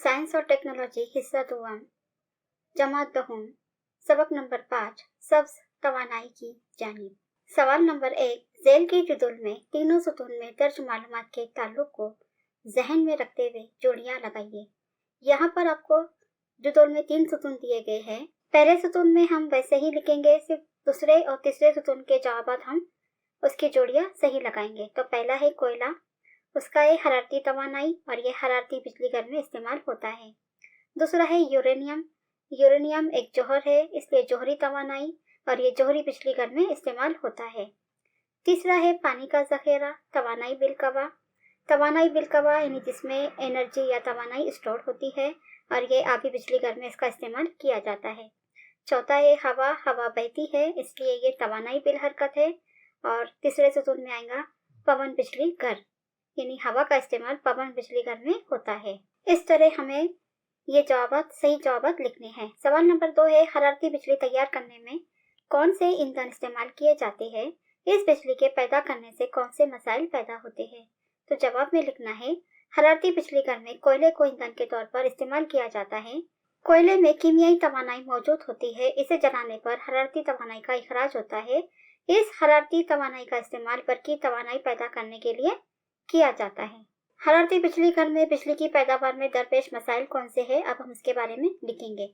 Science और technology हिस्सा दुआम जमात दहुम सबक नंबर 5 सब्ज तवानाई की जानिब। सवाल नंबर 1, ज़ेल की जुदुल में तीनों सुतून में दर्ज मालूमात के ताल्लुक को जहन में रखते हुए जोड़ियां लगाइए। यहाँ पर आपको जुदुल में 3 सुतून दिए गए हैं। पहले सुतून में हम वैसे ही लिखेंगे, सिर्फ दूसरे और तीसरे सुतून के जवाब हम उसकी जोड़ियां सही लगाएंगे। तो पहला है कोयला, उसका ये हरारती तवानाई और ये हरारती बिजली घर में इस्तेमाल होता है। दूसरा है यूरेनियम, यूरेनियम एक जौहर है, इसलिए जौहरी तवानाई और ये जौहरी बिजली घर में इस्तेमाल होता है। तीसरा है पानी का जखेरा, तवानाई बिलकवा, तवानाई बिलकवा यानी जिसमें एनर्जी या तवानाई स्टोर होती है और ये आबी बिजली घर में इसका इस्तेमाल किया जाता है। चौथा है हवा, हवा बहती है इसलिए ये तवानाई बिल हरकत है। और तीसरे सुतून में आएगा पवन बिजली घर, यानी हवा का इस्तेमाल पवन बिजली घर में होता है। इस तरह हमें ये जवाबात सही जवाबात लिखने हैं। सवाल नंबर 2 है हरारती बिजली तैयार करने में कौन से ईंधन इस्तेमाल किए जाते हैं, इस बिजली के पैदा करने से कौन से मसाइल पैदा होते हैं। तो जवाब में लिखना है हरारती बिजली घर में कोयले को ईंधन के तौर पर इस्तेमाल किया जाता है। कोयले में कीमियाई तवानाई मौजूद होती है, इसे जलाने पर हरारती तवानाई का इखराज होता है। इस हरारती तवानाई का इस्तेमाल बरकी तवानाई पैदा करने के लिए किया जाता है। हरारती बिजली घर में बिजली की पैदावार में दरपेश मसाइल कौन से हैं, अब हम इसके बारे में लिखेंगे।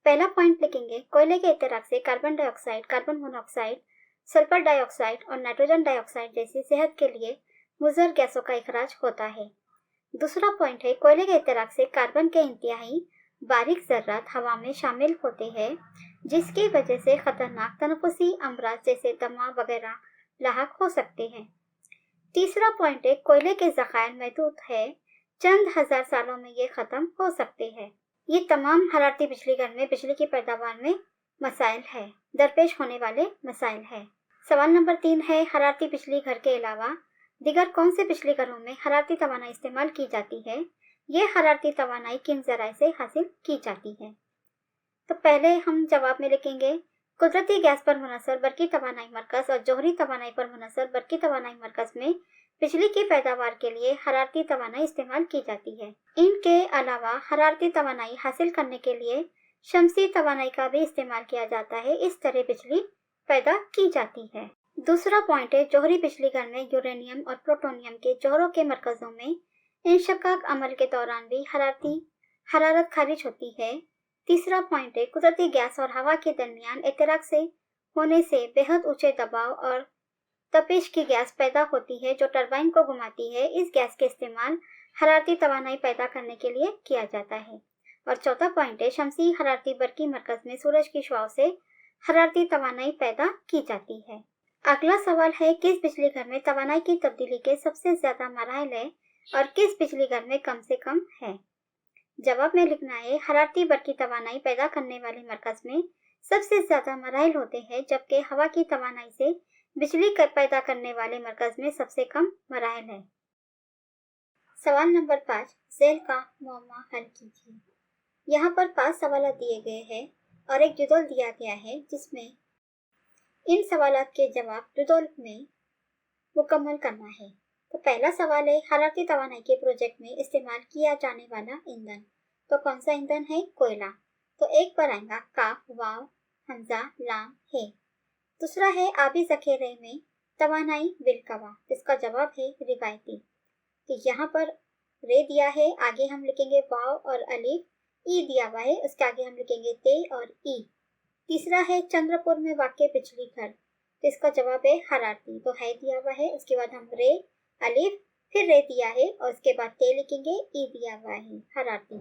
पहला पॉइंट लिखेंगे कोयले के इत्तराक से carbon dioxide, carbon monoxide, sulphur dioxide और नाइट्रोजन डाइऑक्साइड जैसी सेहत के लिए मुज़र गैसों का इखराज होता है। दूसरा पॉइंट है कोयले के इत्तराक से कार्बन के इंतहाई बारीक ज़र्रात हवा में शामिल होते हैं, जिसकी वजह से खतरनाक तनफुसी अमराज जैसे दमा वगैरह लाहक हो सकते हैं। तीसरा पॉइंट है कोयले के ज़खायर महदूद है, चंद हजार सालों में ये ख़त्म हो सकते हैं। ये तमाम हरारती बिजली घर में बिजली की पैदावार में मसाइल है, दरपेश होने वाले मसाइल है। सवाल नंबर 3 है हरारती बिजली घर के अलावा दिगर कौन से बिजली घरों में हरारती तवानाई इस्तेमाल की जाती है, ये हरारती तवानाई किन ज़राए से हासिल की जाती है। तो पहले हम जवाब में लिखेंगे कुदरती गैस पर मुनहसर बरकी तवानाई मरकज़ और जौहरी तवानाई पर मुनहसर बरकी तवानाई मरकज़ में बिजली की पैदावार के लिए हरारती तवानाई इस्तेमाल की जाती है। इनके अलावा हरारती तवानाई हासिल करने के लिए शमसी तवानाई का भी इस्तेमाल किया जाता है, इस तरह बिजली पैदा की जाती है। दूसरा पॉइंट है जौहरी बिजली घर में यूरेनियम और प्लूटोनियम के जौहरों के मरकज़ों में इंशकाक अमल के दौरान भी हरारत खारिज होती है। तीसरा पॉइंट है कुदरती गैस और हवा के दरमियान इत्तराक से होने से बेहद ऊंचे दबाव और तपिश की गैस पैदा होती है जो टरबाइन को घुमाती है। इस गैस के इस्तेमाल हरारती तवानाई पैदा करने के लिए किया जाता है। और चौथा पॉइंट है शमसी हरारती बरकी मरकज़ में सूरज की शुआओं से हरारती तवानाई पैदा की जाती है। अगला सवाल है किस बिजली घर में तवानाई की तब्दीली के सबसे ज्यादा मराहल है और किस बिजली घर में कम से कम है। जवाब में लिखना है हरारती बरकी तवानाई पैदा करने वाले मरकज़ में सबसे ज्यादा मराहल होते हैं, जबकि हवा की तवानाई से बिजली पैदा करने वाले मरकज़ में सबसे कम मराहल है। सवाल नंबर 5 ज़ेल का मुअम्मा हल कीजिए। यहाँ पर 5 सवाल दिए गए हैं और एक जुदौल दिया गया है जिसमें इन सवालात के जवाब जुदौल में मुकम्मल करना है। तो पहला सवाल है हरारती तवानाई के प्रोजेक्ट में इस्तेमाल किया जाने वाला ईंधन, तो कौन सा ईंधन है, कोयला। तो एक पर आएगा काफ, वाव, हमजा, लाम, है। दूसरा है आबी जखेरे में तवानाई बिलकवा, इसका जवाब है रिवायती। तो यहाँ पर रे दिया है, आगे हम लिखेंगे वाव और अलिफ, ई दिया हुआ है, उसके आगे हम लिखेंगे ते और ई। तीसरा है चंद्रपुर में वाक़े बिजली घर, तो इसका जवाब है हरारती, तो है दिया हुआ है, उसके बाद हम रे अलिफ फिर रे दिया है और उसके बाद ते लिखेंगे, ई दिया हुआ है, हरारती।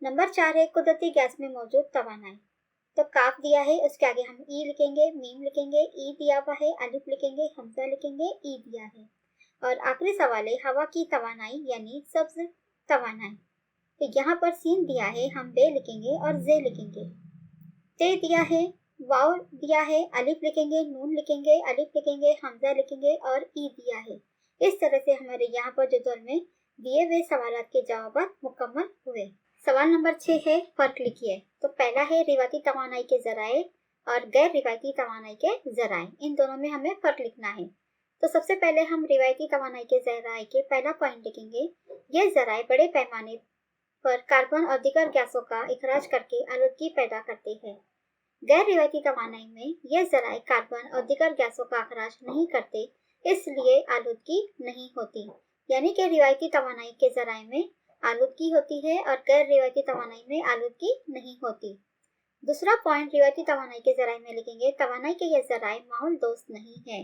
नंबर 4 है कुदरती गैस में मौजूद तवानाई, तो काफ दिया है, उसके आगे हम ई लिखेंगे, मीम लिखेंगे, ई दिया हुआ है, अलिफ लिखेंगे, हमजा लिखेंगे, ई दिया है। और आखिरी सवाल है हवा की तवानाई यानी सब्ज तवानाई, तो यहाँ पर सीन दिया है, हम बे लिखेंगे और जे लिखेंगे। ते दिया है, वाव दिया है, अलिफ लिखेंगे, नून लिखेंगे, अलिफ लिखेंगे, हमजा लिखेंगे और ई दिया है। इस तरह से हमारे यहाँ पर जुदौल में दिए हुए सवालात के जवाब मुकम्मल हुए। सवाल नंबर 6 है फर्क लिखिए। तो पहला है रिवायती तवानाई के जराए और गैर रिवायती तवानाई के जराए, इन दोनों में हमें फर्क लिखना है। तो सबसे पहले हम रिवायती तवानाई के जराए के पहला पॉइंट लिखेंगे, ये जराए बड़े पैमाने पर कार्बन और दीगर गैसों का इखराज करके आलूदगी पैदा करते हैं। गैर रिवायती तवानाई में ये जराए कार्बन और दीगर गैसों का इखराज नहीं करते, इसलिए आलूदगी नहीं होती। यानी कि रिवायती तवानाई के जराए में आलूदगी होती है और गैर रिवायती तवानाई में आलूदगी नहीं होती। दूसरा पॉइंट रिवायती तवानाई के जराए में लिखेंगे, तवानाई के ये जराए माहौल दोस्त नहीं है,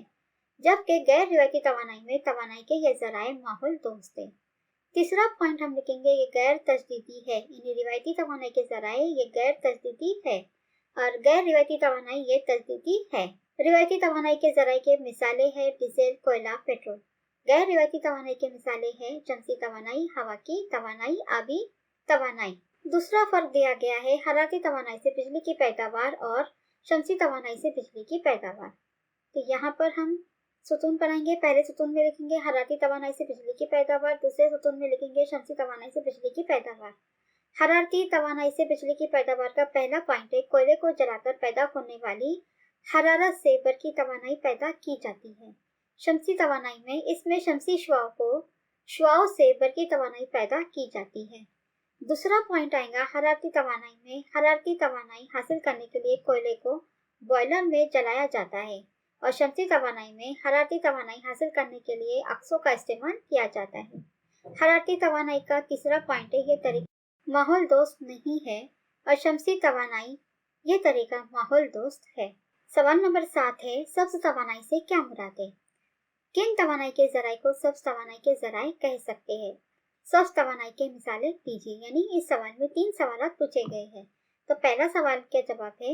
जबकि गैर रिवायती तवानाई में तवानाई के ये जराए माहौल दोस्त है। तीसरा पॉइंट हम लिखेंगे ये गैर तजदीदी है, यानी रिवायती तवानाई के जराए ये गैर तजदीदी है और गैर रिवायती तवानाई ये तजदीदी है। रिवायती तवानाई के जराए के मिसालें हैं डीजल, कोयला, पेट्रोल। गैर रिवायती तवानाई के मिसालें हैं शमसी तवानाई, हवा की तवानाई, आबी तवानाई। दूसरा फर्क दिया गया है हरारती तवानाई से बिजली की पैदावार और शमसी तवानाई से बिजली की पैदावार। तो यहाँ पर हम सुतून बनाएंगे। पहले सुतून में लिखेंगे हरारती तवानाई से बिजली की पैदावार, दूसरे सुतून में लिखेंगे शमसी तवानाई से बिजली की पैदावार। हरारती तवानाई से बिजली की पैदावार का पहला पॉइंट है कोयले को जलाकर पैदा होने वाली हरारत से बरकी तवानाई पैदा की जाती है। शमसी तवानाई में इसमें शमसी शुआओं से बरकी तवानाई पैदा की जाती है। दूसरा पॉइंट आएगा हरारती तवानाई में हरारती तवानाई हासिल करने के लिए कोयले को बॉयलर में जलाया जाता है और शमसी तवानाई में हरारती तवानाई हासिल करने के लिए अक्सों का इस्तेमाल किया जाता है। हरारती तवानाई का तीसरा पॉइंट है ये तरीका माहौल दोस्त नहीं है और शमसी तवानाई ये तरीका माहौल दोस्त है। सवाल नंबर 7 है सब्ज तवानाई से क्या मुराद है? किन तवानाई के जराए को सब्ज तवानाई के जराए कह सकते हैं? सब्ज तवानाई के मिसालें दीजिए। यानी इस सवाल में 3 सवाल पूछे गए हैं। तो पहला सवाल का जवाब है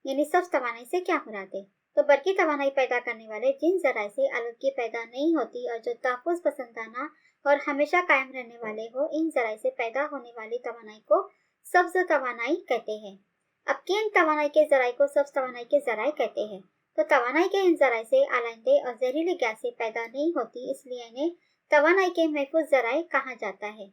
यानी सब्ज तवानाई से क्या मुराद है? तो बरकी तवानाई पैदा करने वाले जिन जराए से आलूदगी पैदा नहीं होती और जो तहफ़्फ़ुज़ पसंदाना और हमेशा कायम रहने वाले हो, इन जराए से पैदा होने वाली तवानाई को सब्ज तवानाई कहते हैं। अब किन तवानाई के जराए को सब्ज तवानाई के जराए कहते हैं? तो तवानाई के इन जराए से आलंदे और जहरीली गैसें पैदा नहीं होती, इसलिए इन्हें तवानाई के महफूज जराए कहा जाता है।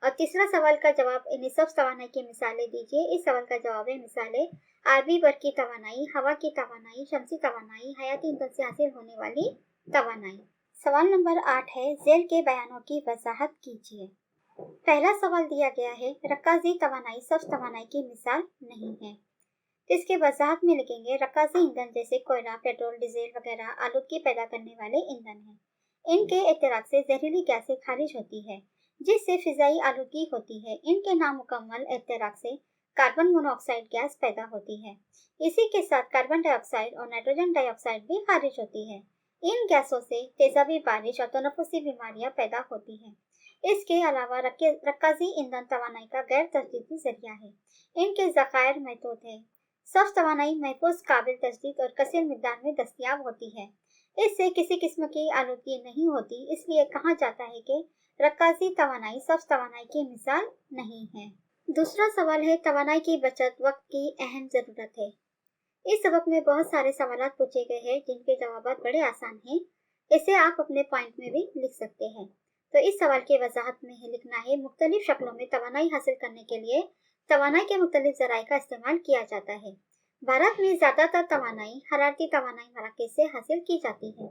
और तीसरा सवाल का जवाब इन्हें सब्ज तवानाई की मिसालें दीजिए। इस सवाल का जवाब है मिसालें आरबी बरकी तवानाई, हवा की तवानाई, शमसी तवानाई, हयाती ईंधन से हासिल होने वाली तवानाई। सवाल नंबर 8 है झेल के बयानों की वजाहत कीजिए। पहला सवाल दिया गया है रक्काजी तवानाई सब्ज तवानाई की मिसाल नहीं है। इसके वजाहत में लिखेंगे रक्काजी ईंधन जैसे कोयला, पेट्रोल, डीजल वगैरह आलूदगी पैदा करने वाले ईंधन हैं। इनके इत्तराक से जहरीली गैसें खारिज होती है जिससे फिजाई आलूदगी होती है। इनके नामुकम्मल इत्तराक से कार्बन मोनोऑक्साइड गैस पैदा होती है। इसी के साथ कार्बन डाइऑक्साइड और नाइट्रोजन डाइऑक्साइड भी खारिज होती है। इन गैसों से तेजाबी बारिश और तनफुसी बीमारियां पैदा होती हैं। इसके अलावा रक्काजी ईंधन तवानाई का गैर तजदीदी जरिया है। इनके ज़खायर महदूद है। सब्ज तवानाई महफूज, काबिल तजदीद और कसीर मिकदार में दस्तयाब होती है। इससे किसी किस्म की आलूदगी नहीं होती, इसलिए कहा जाता है कि रक्काजी तवानाई सब्ज तवानाई की मिसाल नहीं है। दूसरा सवाल है तवानाई की बचत वक्त की अहम जरूरत है। इस सबक में बहुत सारे सवाल पूछे गए हैं जिनके जवाब बड़े आसान हैं। इसे आप अपने पॉइंट में भी लिख सकते हैं। तो इस सवाल की वजाहत में लिखना है मुख्तलिफ शक्लों में तवानाई हासिल करने के लिए तवानाई के मुख्तलिफ जराए का इस्तेमाल किया जाता है। भारत में ज्यादातर तवानाई हरारती तवानाई मराकज़ से हासिल की जाती है।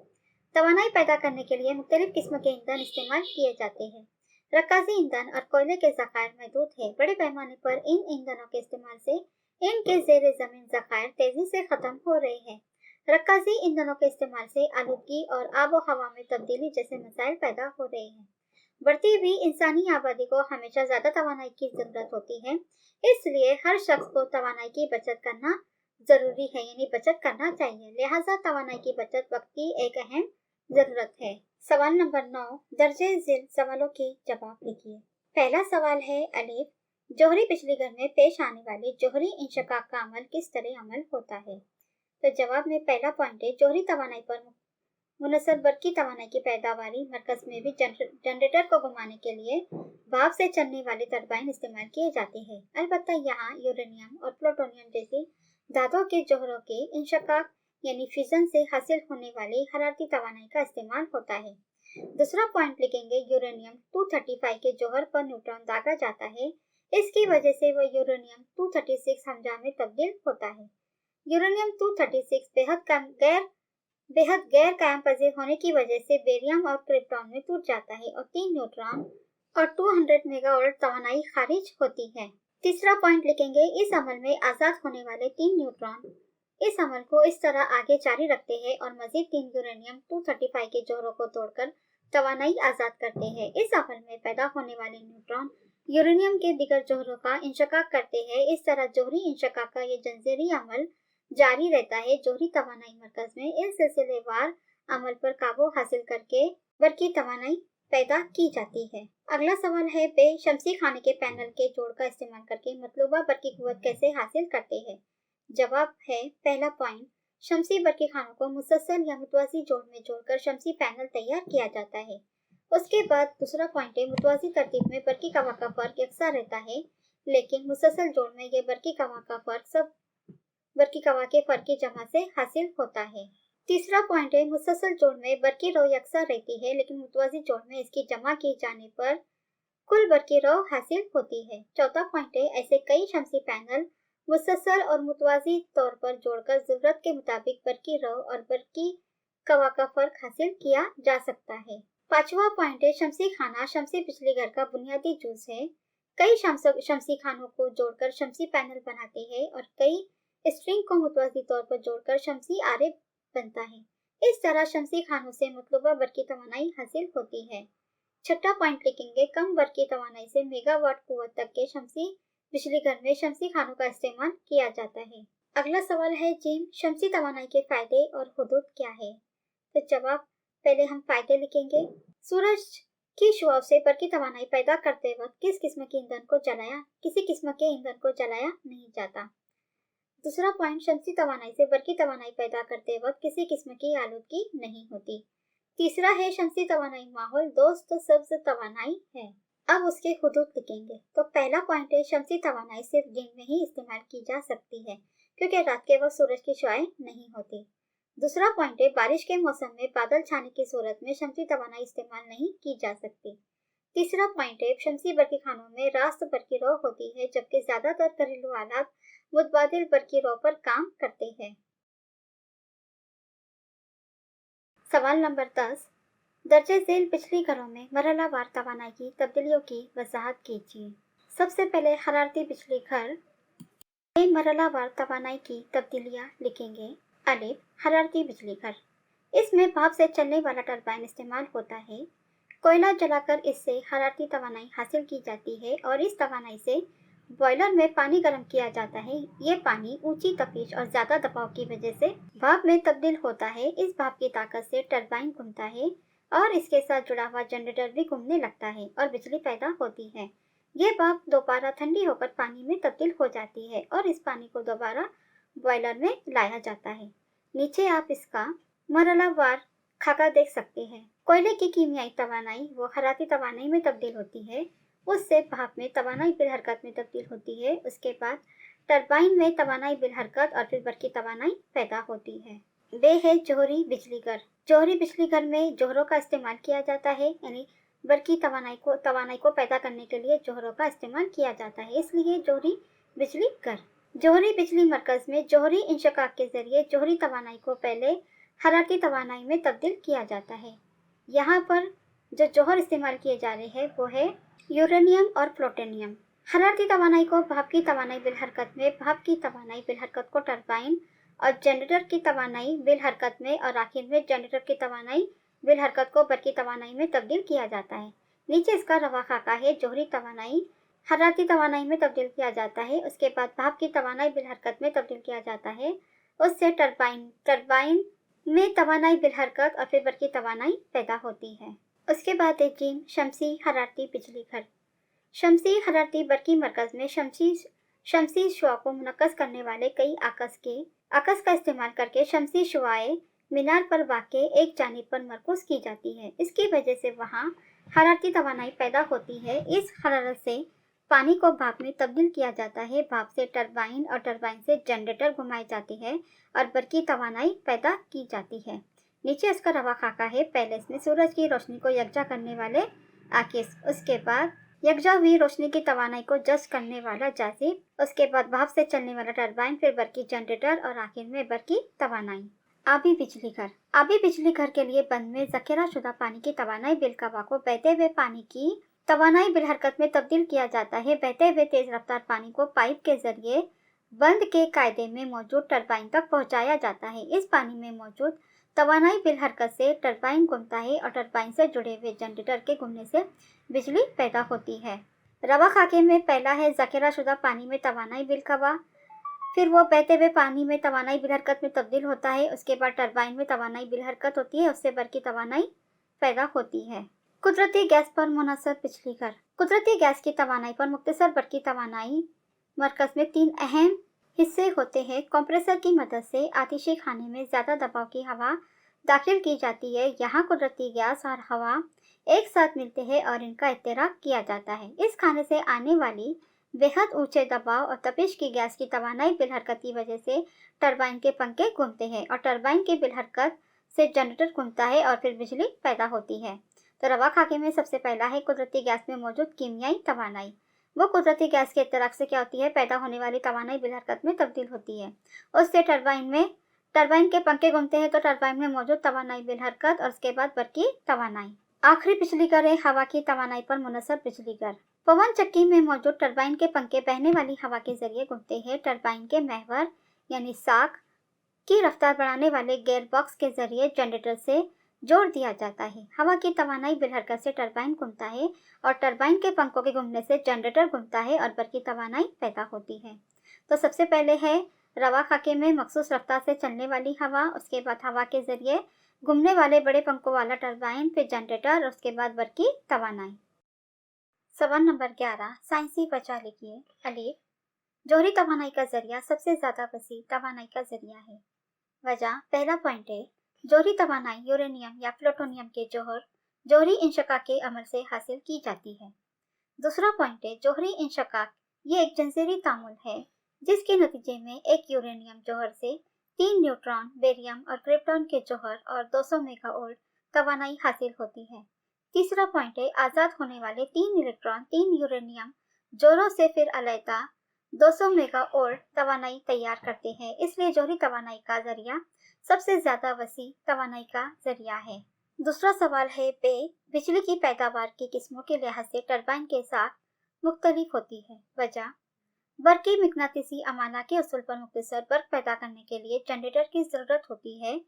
तवानाई पैदा करने के लिए मुख्तलिफ किस्म के ईंधन इस्तेमाल किए जाते हैं। रक्काजी ईंधन और कोयले के ज़खायर महदूद है। बड़े पैमाने पर इन ईंधनों के इस्तेमाल से इनके ज़ेरे ज़मीन ज़खायर तेजी से खत्म हो रहे हैं। रक्काजी ईंधनों के इस्तेमाल से आलूदगी और आबो हवा में तब्दीली जैसे मसाइल पैदा हो रहे हैं। बढ़ती हुई इंसानी आबादी को हमेशा ज्यादा तवानाई की जरूरत होती है, इसलिए हर शख्स को तवानाई की बचत करना जरूरी है, यानी बचत करना चाहिए। लिहाजा तवानाई की बचत वक्त की एक अहम जरूरत है। सवाल नंबर 9 दर्जे झेल सवालों के जवाब लिखिए। पहला सवाल है अलीफ जोहरी बिजली घर में पेश आने वाले जोहरी इंशकाक का अमल किस तरह अमल होता है? तो जवाब में पहला पॉइंट है जोहरी तवानाई पर मुनसर बरकी तवानाई की पैदावारी मरकज में भी जनरेटर को घुमाने के लिए भाप से चलने वाले टरबाइन इस्तेमाल किए जाते हैं। अलबत्ता यहाँ यूरेनियम और प्लूटोनियम जैसी धातुओं के जोहरों के इंशकाक यानी फिजन से हासिल होने वाली हरारती तवानाई का इस्तेमाल होता है। दूसरा पॉइंट लिखेंगे यूरेनियम 235 के जोहर पर न्यूट्रॉन दागा जाता है। इसकी वजह से वह यूरेनियम 236 हमजा में तब्दील होता है। यूरेनियम 236 बेहद गैर कायम पजीर होने की वजह से बेरियम और क्रिप्टॉन में टूट जाता है और 3 न्यूट्रॉन और 200 मेगावाट तवानाई खारिज होती है। तीसरा पॉइंट लिखेंगे, इस अमल में आजाद होने वाले 3 न्यूट्रॉन इस अमल को इस तरह आगे जारी रखते हैं और मजीद 3 यूरेनियम 235 के जोड़ों को तोड़कर तवानाई आजाद करते हैं। इस अमल में पैदा होने वाले न्यूट्रॉन यूरेनियम के दिगर जोहरों का इंशकाक करते हैं। इस तरह जोहरी इंशकाक का ये जंजीरी अमल जारी रहता है। जोहरी तवानाई मरकज में इन सिलसिलेवार अमल पर काबू हासिल करके बरकी तवानाई पैदा की जाती है। अगला सवाल है, बेशमसी खाने के पैनल के जोड़ का इस्तेमाल करके मतलूबा बरकी कुव्वत कैसे हासिल करते हैं? जवाब है, पहला पॉइंट, शमसी बरकी खानों को मुसलसल या मुतवाजी जोड़ में जोड़कर शमसी पैनल तैयार किया जाता है। उसके बाद दूसरा पॉइंट है, मुतवाजी तरतीब में बरकी कवा का फर्क यकसा रहता है, लेकिन मुसलसल जोड़ में यह बरकी कवा का फर्क सब बरकी कवा के फर्क की जमा से हासिल होता है। तीसरा पॉइंट है, मुसलसल जोड़ में बरकी रो यकसा रहती है, लेकिन मुतवाजी जोड़ में इसकी जमा किए जाने पर कुल बरकी रो हासिल होती है। चौथा पॉइंट है, ऐसे कई शमसी पैनल मुसलसल और मुतवाजी तौर पर जोड़कर जरूरत के मुताबिक बरकी रो और बरकी कवा का फर्क हासिल किया जा सकता है। पांचवा पॉइंट है, शमसी खाना शमसी बिजली घर का बुनियादी जूस है। कई शमसी खानों को जोड़कर शमसी पैनल बनाते हैं और कई स्ट्रिंग को मुतवाजी तौर पर जोड़कर शमसी आरे बनता है। इस तरह शमसी खानों से मतलूबा बरकी तवानाई हासिल होती है। छठा पॉइंट लिखेंगे, कम बरकी तवानाई से मेगावाट कुव्वत तक के शमसी बिजली घर में शमसी खानों का इस्तेमाल किया जाता है। अगला सवाल है, जिम शमसी तवानाई के फायदे और हुदूद क्या है? तो जवाब, पहले हम फायदे लिखेंगे। सूरज की शुआओं से बरकी तवानाई पैदा करते वक्त किसी किस्म के ईंधन को जलाया नहीं जाता। दूसरा पॉइंट, शमसी तवानाई से बरकी तवानाई पैदा करते वक्त किसी किस्म की आलूदगी नहीं होती। तीसरा है, शमसी तवानाई माहौल दोस्त सब्ज तवानाई है। अब उसके हुदूद लिखेंगे। तो पहला पॉइंट है, शमसी तवानाई सिर्फ दिन में ही इस्तेमाल की जा सकती है, क्योंकि रात के वक्त सूरज की शुआएं नहीं होती। दूसरा पॉइंट है, बारिश के मौसम में बादल छाने की सूरत में शमसी तवानाई इस्तेमाल नहीं की जा सकती। तीसरा पॉइंट है, शमसी बरकी खानों में रास्त बरकी रो होती है, जबकि ज्यादातर घरेलू आलात मुतबादिल बरकी रो पर काम करते हैं। सवाल नंबर 10, दर्जे झेल बिजली घरों में मरहलावार तवानाई की तब्दीलियों की वजाहत कीजिए। सबसे पहले हरारती बिजली घर में मरहलावार तवानाई की तब्दीलियां लिखेंगे। अलिफ, हरारती बिजली घर, इसमें भाप से चलने वाला टरबाइन इस्तेमाल होता है। कोयला जलाकर इससे हरारती तवानाई हासिल की जाती है और इस तवानाई से बॉयलर में पानी गर्म किया जाता है। ये पानी ऊंची तपिश और ज्यादा दबाव की वजह से भाप में तब्दील होता है। इस भाप की ताकत से टरबाइन घूमता है और इसके साथ जुड़ा हुआ जनरेटर भी घूमने लगता है और बिजली पैदा होती है। ये भाप दोबारा ठंडी होकर पानी में तब्दील हो जाती है और इस पानी को दोबारा बॉयलर में लाया जाता है। नीचे आप इसका मरहलावार खाका देख सकते हैं। कोयले की कीमियाई तवानाई वो हरारती तवानाई में तब्दील होती है, उससे भाप में तवानाई बिल हरकत में तब्दील होती है। उसके बाद टरबाइन में तवानाई बिल हरकत और फिर बरकी तवानाई पैदा होती है। वे है जोहरी बिजली घर। जोहरी बिजली घर में जोहरों का इस्तेमाल किया जाता है, यानी बरकी तवानाई को पैदा करने के लिए जोहरों का इस्तेमाल किया जाता है, इसलिए जोहरी बिजली घर। जोहरी बिजली मरकज में जोहरी इंशकाक के जरिए जोहरी तवानाई को पहले हरारती तवानाई में तब्दील किया जाता है। यहाँ पर जो जोहर इस्तेमाल किए जा रहे हैं वो है यूरेनियम और प्लूटोनियम। हरारती तवानाई को भाप की तवानाई बिल हरकत में, भाप की तवानाई बिल हरकत को टरबाइन और जनरेटर की तवानाई बिल हरकत में और आखिर में जनरेटर की तवानाई बिल हरकत को बरकी तवानाई में तब्दील किया जाता है। नीचे इसका रवा खाका है। जोहरी तवानाई हरारती तवानाई में तब्दील किया जाता है, उसके बाद भाप की तवानाई बिल हरकत में तब्दील किया जाता है, उससे टरबाइन में तवानाई बिल हरकत और फिर बरकी तवानाई पैदा होती है। उसके बाद है जीम शमसी हरारती बिजली घर। शमसी हरारती बरकी मरकज में शमसी शुआ को मुनक्कस करने वाले कई आकस का इस्तेमाल करके शमसी शुआएं मीनार पर वाक़े एक जानिब पर मरकूज की जाती है। इसकी वजह से वहाँ हरारती तवानाई पैदा होती है। इस हरारत से पानी को भाप में तब्दील किया जाता है। भाप से टरबाइन और टरबाइन से जनरेटर घुमाए जाते हैं और बरकी तवानाई पैदा की जाती है। नीचे इसका रवा खाका है। पहले इसमें सूरज की रोशनी को यकजा करने वाले आकिस, उसके बाद यकजा हुई रोशनी की तवानाई को जज्ब करने वाला जाजिब, उसके बाद भाप से चलने वाला टरबाइन, फिर बरकी जनरेटर और आखिर में बरकी तवानाई। आबी बिजली घर। आबी बिजली घर के लिए बंद में जखीरा शुदा पानी की तवानाई बिल कवा को बहते हुए पानी की तवानाई बिलहरकत में तब्दील किया जाता है। बहते हुए तेज रफ्तार पानी को पाइप के जरिए बंद के कायदे में मौजूद टरबाइन तक पहुंचाया जाता है। इस पानी में मौजूद तवानाई बिलहरकत से टरबाइन घूमता है और टरबाइन से जुड़े हुए जनरेटर के घूमने से बिजली पैदा होती है। रवा खाके में पहला है जखीरा शुदा पानी में तवानाई बिलखवा, फिर वो बहते हुए पानी में तवानाई बिलहरकत में तब्दील होता है। उसके बाद टरबाइन में तवानाई बिलहरकत होती है, उससे बरकी तवानाई पैदा होती है। कुदरती गैस पर मुनहसर बिजली घर। कुदरती गैस की तवानाई पर मुख्तसर बरकी तवानाई मरकज में 3 अहम हिस्से होते हैं। कंप्रेसर की मदद से आतिशी खाने में ज़्यादा दबाव की हवा दाखिल की जाती है। यहाँ कुदरती गैस और हवा एक साथ मिलते हैं और इनका इत्तेराक किया जाता है। इस खाने से आने वाली बेहद ऊंचे दबाव और तपिश की गैस की तवानाई बिलहरकत की वजह से टरबाइन के पंखे घूमते हैं और टरबाइन की बिलहरकत से जनरेटर घूमता है और फिर बिजली पैदा होती है। तो रवा खाके में सबसे पहला है कुदरती गैस में मौजूद कीमियाई तवानाई। वो कुदरती गैस के इत्तेराक से क्या होती है, पैदा होने वाली तवानाई बिलहरकत में तब्दील होती है। उससे टरबाइन के पंखे घूमते हैं तो टरबाइन में मौजूद तवानाई बिलहरकत और उसके बाद बरकी तवानाई। आखिरी बिजली घर है हवा की तवानाई पर मुनहसर बिजली घर। पवन चक्की में मौजूद टरबाइन के पंखे बहने वाली हवा के जरिए घूमते हैं। टरबाइन के महवर यानी साख की रफ्तार बढ़ाने वाले गेयर बॉक्स के जरिए जनरेटर से जोड़ दिया जाता है। हवा की तवानाई बिलहरकत से टरबाइन घूमता है और टरबाइन के पंखों के घूमने से जनरेटर घूमता है और बरकी तवानाई पैदा होती है। तो सबसे पहले है रवा खाके में मखसूस रफ्तार से चलने वाली हवा, उसके बाद हवा के जरिए घूमने वाले बड़े पंखों वाला टरबाइन, फिर जनरेटर और उसके बाद बरकी तवानाई। सवाल नंबर 11 साइंसी वजह लिखिए। अलीफ, जोहरी तवानाई का जरिया सबसे ज्यादा वसी तवानाई का जरिया है। वजह, पहला पॉइंट है जोहरी तवानाई यूरेनियम या प्लूटोनियम के जोहरी इंशकाक के अमल से हासिल की जाती है। दूसरा पॉइंट है जोहरी इंशकाक ये एक जंजीरी तामुल है जिसके नतीजे में एक यूरेनियम जोहर से 3 न्यूट्रॉन, बेरियम और क्रिप्टॉन के जोहर और 200 मेगावोल्ट तवानाई हासिल होती है। तीसरा पॉइंट है आजाद होने वाले 3 इलेक्ट्रॉन 3 यूरेनियम जोरों से फिर अलैदा 200 मेगावोल्ट तवानाई तैयार करते हैं, इसलिए जोहरी तवानाई का जरिया सबसे ज्यादा वसी तवानाई का जरिया है। दूसरा सवाल है बिजली की पैदावार की किस्मों के लिहाज से टरबाइन के साथ मुख्तलिफ होती है। वजह, बर्क की मिकनातीसी अमाना के उसूल पर मुख्तसर बर्क पैदा करने के लिए जनरेटर की जरूरत होती है।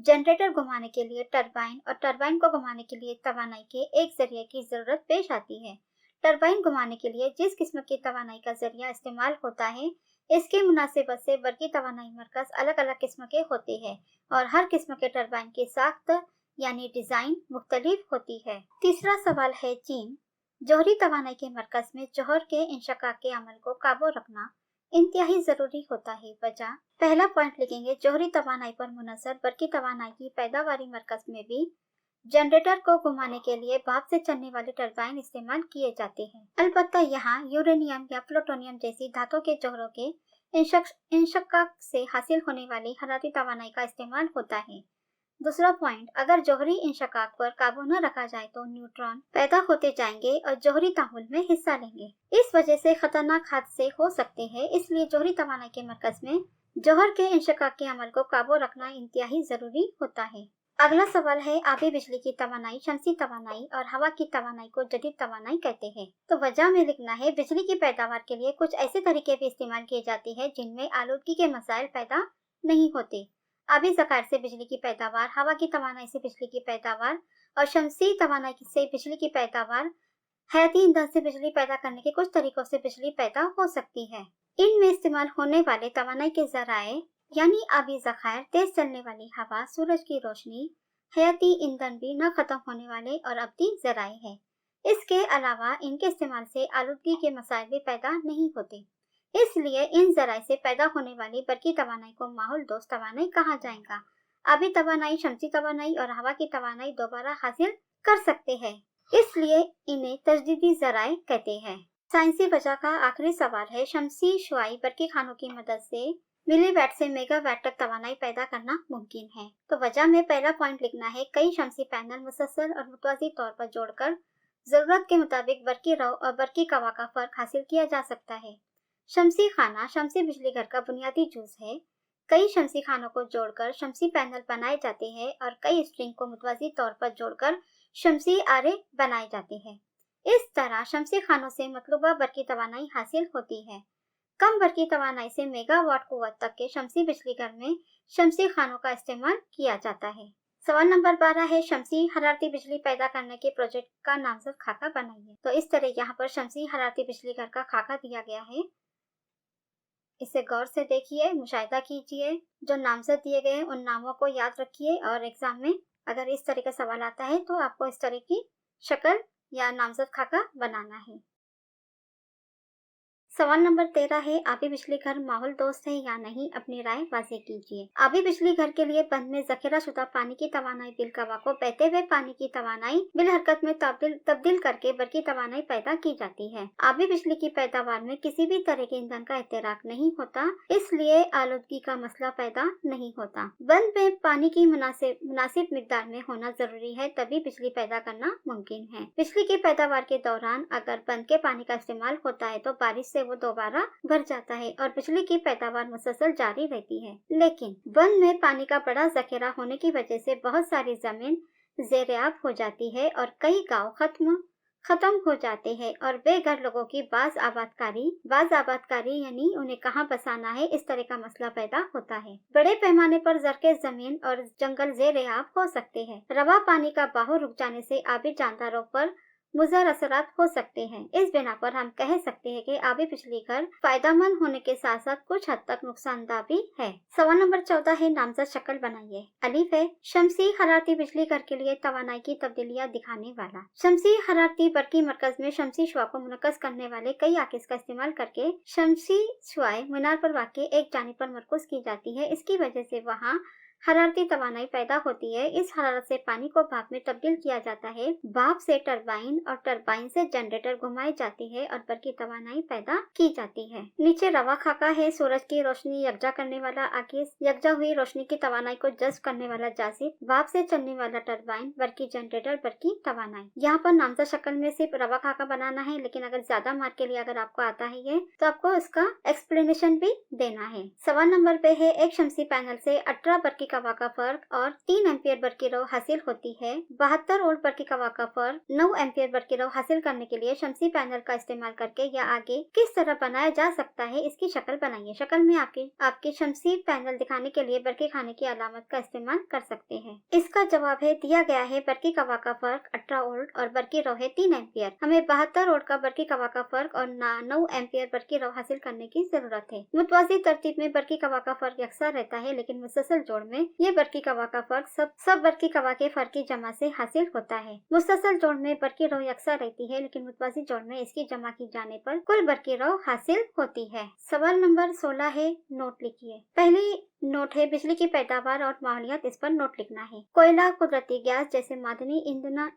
जनरेटर घुमाने के लिए टरबाइन और टरबाइन को घुमाने के लिए तवानाई के एक जरिए की जरूरत पेश आती है। टरबाइन घुमाने के लिए जिस किस्म की तवानाई का जरिया इस्तेमाल होता है इसकी मुनासिबत से बरकी तवानाई मरकज अलग अलग किस्म के होते हैं और हर किस्म के टरबाइन की साख्त यानी डिजाइन मुख्तलिफ होती है। तीसरा सवाल है चीन, जोहरी तवानाई के मरकज में जोहर के इंशकाक के अमल को काबू रखना इंतहाई जरूरी होता है। वजह, पहला पॉइंट लिखेंगे जोहरी तवानाई पर मुनहसर बरकी तवानाई की पैदावारी मरकज में भी जनरेटर को घुमाने के लिए भाप से चलने वाले टरबाइन इस्तेमाल किए जाते हैं। अलबत्ता यहाँ यूरेनियम या प्लूटोनियम जैसी धातु के जोहरों के इंशकाक से हासिल होने वाली हरारती तवानाई का इस्तेमाल होता है। दूसरा पॉइंट, अगर जोहरी इंशकाक पर काबू न रखा जाए तो न्यूट्रॉन पैदा होते जाएंगे और जोहरी तामुल में हिस्सा लेंगे। इस वजह से खतरनाक हादसे हो सकते हैं, इसलिए जोहरी तवानाई के मरकज में जोहर के इंशकाक के अमल को काबू रखना इंतहाई जरूरी होता है। अगला सवाल है आबी बिजली की तवानाई, शमसी तवानाई और हवा की तवानाई को जदीद तवानाई कहते हैं। तो वजह में लिखना है बिजली की पैदावार के लिए कुछ ऐसे तरीके भी इस्तेमाल किए जाते हैं जिनमें आलूदगी के मसाइल पैदा नहीं होते। आबी ज़खायर से बिजली की पैदावार, हवा की तवानाई से बिजली की पैदावार और शमसी तवानाई से बिजली की पैदावार, हयाती ईंधन से बिजली पैदा करने के कुछ तरीकों से बिजली पैदा हो सकती है। इनमें इस्तेमाल होने वाले तवानाई के जराए यानी आबी ज़खायर, तेज चलने वाली हवा, सूरज की रोशनी, हयाती ईंधन भी न खत्म होने वाले और अब्दी जराए हैं। इसके अलावा इनके इस्तेमाल से आलूदगी के मसाइल भी पैदा नहीं होते, इसलिए इन जराए से पैदा होने वाली बरकी तवानाई को माहौल दोस्त तवानाई कहा जाएगा। आबी तवानाई, शमसी तवानाई और हवा की तवानाई दोबारा हासिल कर सकते हैं, इसलिए इन्हें तजदीदी जराए कहते हैं। साइंसी वजह का आखिरी सवाल है शमसी शुआई बरकी खानों की मदद से मिलीवैट से मेगावैट तक तवानाई पैदा करना मुमकिन है। तो वजह में पहला पॉइंट लिखना है कई शमसी पैनल मुसलसल और मुतवाज़ी तौर पर जोड़कर जरूरत के मुताबिक बरकी रव और बरकी कवा का फर्क हासिल किया जा सकता है। शमसी खाना शमसी बिजली घर का बुनियादी जुज है। कई शमसी खानों को जोड़कर शमसी पैनल बनाए जाते हैं और कई स्ट्रिंग को मुतवाज़ी तौर पर जोड़कर शमसी आरे बनाए जाते हैं। इस तरह शमसी खानों से मतलूबा बरकी तवानाई हासिल होती है। कम बरकी तवानाई से मेगावाट कुव्वत तक के शमसी बिजली घर में शमसी खानों का इस्तेमाल किया जाता है। सवाल नंबर 12 है, शमसी हरारती बिजली पैदा करने के प्रोजेक्ट का नामजद खाका बनाइए। तो इस तरह यहाँ पर शमसी हरारती बिजली घर का खाका दिया गया है, इसे गौर से देखिए, मुशाहिदा कीजिए। जो नामजद दिए गए उन नामों को याद रखिए और एग्जाम में अगर इस तरह का सवाल आता है तो आपको इस तरह की शक्ल या नामजद खाका बनाना है। सवाल नंबर 13 है, आबी बिजली घर माहौल दोस्त है या नहीं, अपनी राय वाज़ेह कीजिए। आबी बिजली घर के लिए बंद में जखीरा शुदा पानी की तवानाई बिलकवा को बहते हुए पानी की तवानाई बिल हरकत में तब्दील करके बरकी तवानाई पैदा की जाती है। आबी बिजली की पैदावार में किसी भी तरह के ईंधन का इत्तराक नहीं होता, इसलिए आलूदगी का मसला पैदा नहीं होता। बंद में पानी की मुनासिब मिकदार में होना जरूरी है, तभी बिजली पैदा करना मुमकिन है। बिजली की पैदावार के दौरान अगर बंद के पानी का इस्तेमाल होता है तो बारिश से वो दोबारा भर जाता है और बिजली की पैदावार मुसलसल जारी रहती है। लेकिन बंद में पानी का बड़ा जखीरा होने की वजह से बहुत सारी जमीन ज़ेर-ए-आब हो जाती है और कई गांव खत्म हो जाते हैं और बेघर लोगों की बाज आबादकारी यानी उन्हें कहाँ बसाना है, इस तरह का मसला पैदा होता है। बड़े पैमाने पर ज़रख़ जमीन और जंगल ज़ेर-ए-आब हो सकते हैं। रवा पानी का बहाव रुक जाने से आबी जानदारों पर मुज़र असरात हो सकते हैं। इस बिना पर हम कह सकते हैं कि आबी बिजली घर फायदेमंद होने के साथ साथ कुछ हद तक नुकसानदाह भी है। सवाल नंबर 14 है, नामजद शक्ल बनाइए। अलीफ है, शमसी हरारती बिजली घर के लिए तवानाई की तब्दीलियां दिखाने वाला। शमसी हरारती बरकी मरकज में शमसी शुआ को मुनक्कस करने वाले कई आकिस का इस्तेमाल करके शमसी शुआएं मीनार पर वाक़े एक जानिब पर मरकूज की जाती है। इसकी वजह से वहाँ हरारती तवानाई पैदा होती है। इस हरारत से पानी को भाप में तब्दील किया जाता है। भाप से टरबाइन और टरबाइन से जनरेटर घुमाई जाती है और बरकी तवानाई पैदा की जाती है। नीचे रवा खाका है, सूरज की रोशनी यकजा करने वाला आकिस, यकजा हुई रोशनी की तवानाई को जज्ब करने वाला जासिब, भाप से चलने वाला टरबाइन, बरकी जनरेटर, बरकी तवानाई। यहाँ पर नामजद शक्ल में सिर्फ रवा खाका बनाना है, लेकिन अगर ज्यादा मार्क के लिए अगर आपको आता है ये तो आपको इसका एक्सप्लेनेशन भी देना है। सवाल नंबर पे है, एक शमसी पैनल से 18 बरकी कवा का फर्क और 3 एम्पियर बरकी रो हासिल होती है। 72 वोल्ट बरकी कवा का फर्क 9 एम्पियर बरकी रो हासिल करने के लिए शमसी पैनल का इस्तेमाल करके या आगे किस तरह बनाया जा सकता है, इसकी शक्ल बनाइए। शक्ल में आपकी शमसी पैनल दिखाने के लिए बरकी खाने की अलामत का इस्तेमाल कर सकते हैं। इसका जवाब है दिया गया है, बरकी कवा का फर्क 18 वोल्ट और बरकी रो है 3 एम्पियर। हमें 72 वोल्ट का बरकी कवा का फर्क और 9 एम्पियर बरकी रो हासिल करने की जरूरत है। मुतवाज़ी तरतीब में बरकी कवा का फर्क यकसा रहता है, लेकिन मुसलसल जोड़ में ये बरकी कवा का फर्क सब बरकी कवा के फर्क की जमा से हासिल होता है। मुसलसल जोड़ में बरकी रो यकसा रहती है, लेकिन मुतवाज़ी जोड़ में इसकी जमा की जाने पर कुल बरकी रो हासिल होती है। सवाल नंबर 16 है, नोट लिखिए। पहली नोट है, बिजली की पैदावार और माहौलियात, इस पर नोट लिखना है। कोयला, कुदरती गैस जैसे मादनी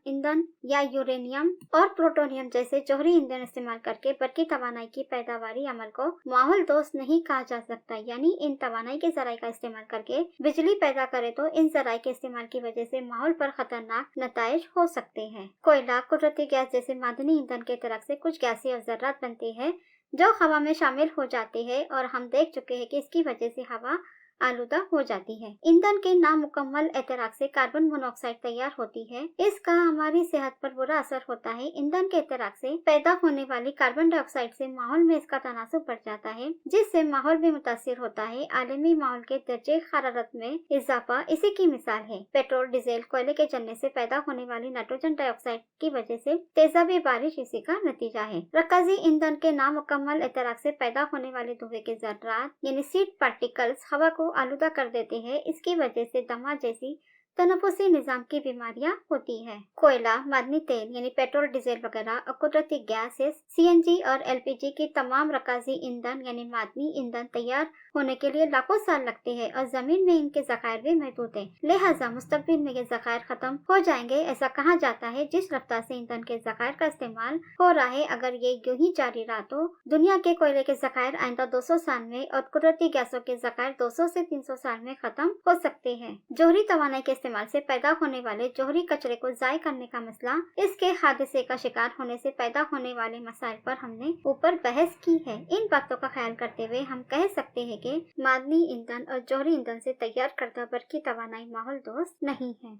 ईंधन या यूरेनियम और प्लूटोनियम जैसे जौहरी ईंधन इस्तेमाल करके बरकी तवानाई की पैदावारी अमल को माहौल दोस्त नहीं कहा जा सकता, यानी इन तवानाई के जराये का इस्तेमाल करके बिजली पैदा करे तो इन जराये के इस्तेमाल की वजह से माहौल पर खतरनाक नताइज हो सकते हैं। कोयला, कुदरती गैस जैसे मादनी ईंधन के तरफ से कुछ गैसीय ज़र्रात बनते हैं जो हवा में शामिल हो जाते हैं और हम देख चुके हैं कि इसकी वजह से हवा आलूदा हो जाती है। ईंधन के नामुकम्मल एतराक से कार्बन मोनोऑक्साइड तैयार होती है। इसका हमारी सेहत पर बुरा असर होता है। ईंधन के एतराक से पैदा होने वाली कार्बन डाइऑक्साइड से माहौल में इसका तनासुब बढ़ जाता है, जिससे माहौल भी मुतासिर होता है। आलमी माहौल के दर्जे हरारत में इजाफा इसी की मिसाल है। पेट्रोल, डीजल, कोयले के जलने से पैदा होने वाली नाइट्रोजन डाइऑक्साइड की वजह से तेजाबी बारिश इसी का नतीजा है। रकाजी ईंधन के नामुकम्मल एतराक से पैदा होने वाले धुएं के ज़र्रात यानी सीड पार्टिकल्स हवा को आलूदा कर देते हैं। इसकी वजह से दमा जैसी तनफुसी निजाम की बीमारियां होती हैं। कोयला, मादनी तेल यानी पेट्रोल, डीजल वगैरह और कुदरती गैसेस, सीएनजी और एलपीजी की तमाम रकाजी ईंधन यानी मादनी ईंधन तैयार होने के लिए लाखों साल लगते हैं और जमीन में इनके ज़खायर भी महदूद हैं। लिहाजा मुस्तकबिल में ये ज़खायर खत्म हो जाएंगे। ऐसा कहा जाता है जिस रफ्तार से ईंधन के ज़खायर का इस्तेमाल हो रहा है, अगर ये यूं ही जारी रहा तो दुनिया के कोयले के ज़खायर आइंदा 200 साल में और कुदरती गैसों के ज़खायर 200 से 300 साल में खत्म हो सकते हैं। जोहरी तवानाई के इस्तेमाल से पैदा होने वाले जोहरी कचरे को ज़ाय करने का मसला, इसके हादसे का शिकार होने से पैदा होने वाले मसाइल पर हमने ऊपर बहस की है। इन बातों का ख्याल करते हुए हम कह सकते हैं कि मादनी ईंधन और जोहरी ईंधन से तैयार करदा बरकी तवानाई माहौल दोस्त नहीं है।